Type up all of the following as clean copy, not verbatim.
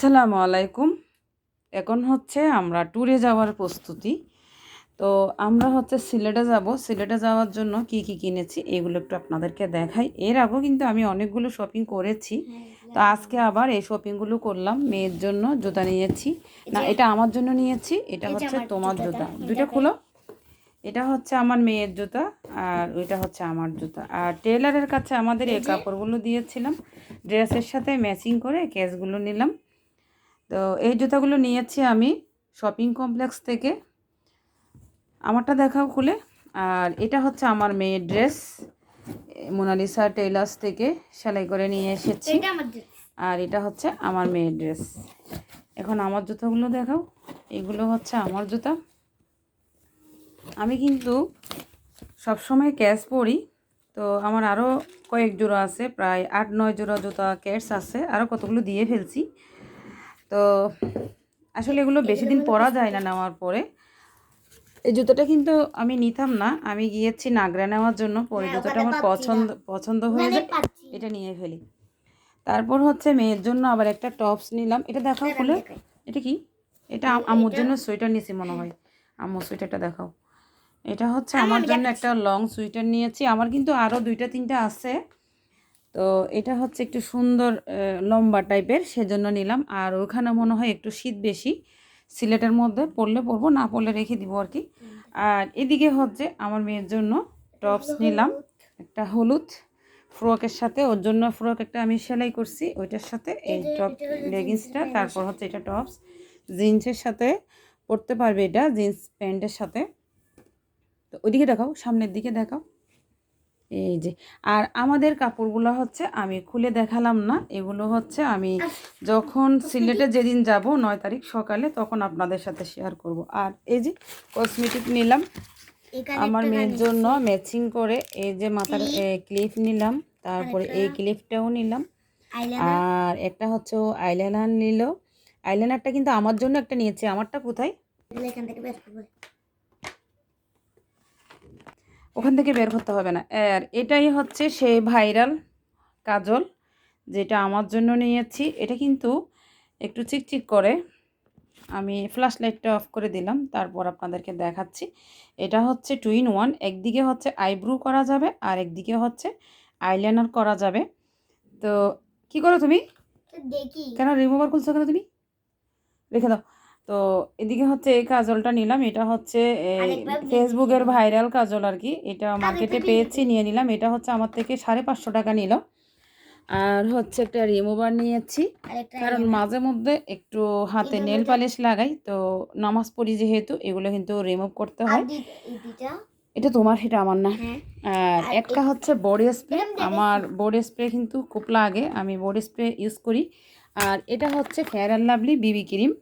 আসসালামু আলাইকুম। এখন হচ্ছে আমরা ট্যুরে যাওয়ার প্রস্তুতি। তো আমরা হচ্ছে সিলেটে যাব। সিলেটে যাওয়ার জন্য কি কি কিনেছি এগুলো একটু আপনাদেরকে দেখাই। এর আগেও কিন্তু আমি অনেকগুলো শপিং করেছি। তো আজকে আবার এই শপিংগুলো করলাম। মেয়ের জন্য জুতা নিয়েছি, না এটা আমার জন্য নিয়েছি, এটা হচ্ছে তোমার জুতা। দুইটা খুলো। এটা হচ্ছে আমার মেয়ের জুতা আর ওইটা হচ্ছে আমার জুতা। আর টেলারের কাছে আমাদের এই কাপড়গুলো দিয়েছিলাম, ড্রেসের সাথে ম্যাচিং করে কেসগুলো নিলাম। তো এই জুতাগুলো নিয়েছি আমি শপিং কমপ্লেক্স থেকে। আমারটা দেখাও খুলে। আর এটা হচ্ছে আমার মেয়ের ড্রেস, মোনালিসা টেইলার্স থেকে সেলাই করে নিয়ে এসেছি। আর এটা হচ্ছে আমার মেয়ের ড্রেস। এখন আমার জুতাগুলো দেখাও। এগুলো হচ্ছে আমার জুতা। আমি কিন্তু সবসময় ক্যাশ পরি, তো আমার আরও কয়েক জোড়া আছে, প্রায় 8-9 জোড়া জুতা ক্যাশ আছে, আরও কতগুলো দিয়ে ফেলছি। তো আসলে এগুলো বেশি দিন পরা যায় না নেওয়ার পরে। এই জুতোটা কিন্তু আমি নিতাম না, আমি গিয়েছি নাগরা নেওয়ার জন্য, পরে জুতোটা আমার পছন্দ হয়ে যায়, এটা নিয়ে ফেলি। তারপর হচ্ছে মেয়ের জন্য আবার একটা টপস নিলাম। এটা দেখাও খুলে। এটা কি? এটা আম্মুর জন্য সোয়েটার নিয়েছি মনে হয়। আম্মুর সোয়েটারটা দেখাও। এটা হচ্ছে আমার জন্য একটা লং সোয়েটার নিয়েছি। আমার কিন্তু আরও 2-3টা আছে। তো এটা হচ্ছে একটু সুন্দর লম্বা টাইপের, সেজন্য নিলাম। আর ওখানে মনে হয় একটু শীত বেশি, সিলেটের মধ্যে পরলে পরবো, না পরলে রেখে দিব আর কি। আর এদিকে হচ্ছে আমার মেয়ের জন্য টপস নিলাম, একটা হলুদ ফ্রকের সাথে। ওর জন্য ফ্রক একটা আমি সেলাই করছি, ওইটার সাথে এই টপ লেগিংসটা। তারপর হচ্ছে এটা টপস জিন্সের সাথে পরতে পারবে, এটা জিন্স প্যান্টের সাথে। তো ওইদিকে দেখাও, সামনের দিকে দেখাও। এই যে, আর আমাদের কাপড়গুলো হচ্ছে আমি খুলে দেখালাম না, এগুলো হচ্ছে আমি যখন সিলেটে যেদিন যাব 9 তারিখ সকালে, তখন আপনাদের সাথে শেয়ার করব। আর এই যে কসমেটিক নিলাম আমার মেয়ের জন্য ম্যাচিং করে। এই যে মাথার ক্লিপ নিলাম, তারপরে এই ক্লিপটাও নিলাম। আর একটা হচ্ছে ও আইলাইনার নিল। আইলাইনারটা কিন্তু আমার জন্য একটা নিয়েছে। আমারটা কোথায়? ওখান থেকে বের করতে হবে না। আর এটাই হচ্ছে সেই ভাইরাল কাজল, যেটা আমার জন্য নিয়েছি। এটা কিন্তু একটু চিকচিক করে। আমি ফ্ল্যাশ লাইটটা অফ করে দিলাম, তারপর আপনাদেরকে দেখাচ্ছি। এটা হচ্ছে 2 in 1। একদিকে হচ্ছে আইব্রু করা যাবে আর একদিকে হচ্ছে আইলাইনার করা যাবে। তো কি করো তুমি? দেখি কেন রিমুভার খুলছো কেন তুমি? রেখে দাও। তো এদিকে হচ্ছে এই কাজলটা নিলাম। এটা হচ্ছে ফেসবুকের ভাইরাল কাজল আর কি। এটা মার্কেটে পেয়েছি, নিয়ে নিলাম। এটা হচ্ছে আমার থেকে 550 টাকা নিল। আর হচ্ছে একটা রিমুভার নিয়েছি, কারণ মাঝে মধ্যে একটু হাতে নেল পালিশ লাগাই, তো নামাজ পড়ি যেহেতু, এগুলো কিন্তু রিমুভ করতে হয়। এটা তোমার, সেটা আমার না। আর একটা হচ্ছে বডি স্প্রে। আমার বডি স্প্রে কিন্তু খুব লাগে, আমি বডি স্প্রে ইউজ করি। আর এটা হচ্ছে fair and lovely Bibi cream.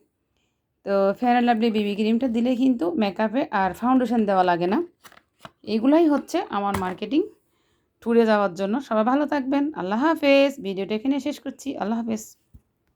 তো ফেয়ার অ্যান্ড লাভলি বিবি ক্রিমটা দিলে কিন্তু মেকআপে আর ফাউন্ডেশন দেওয়া লাগে না। এগুলাই হচ্ছে আমার মার্কেটিং ট্যুরে যাওয়ার জন্য। সবাই ভালো থাকবেন। আল্লাহ হাফেজ। ভিডিওটা এখানে শেষ করছি। আল্লাহ হাফেজ।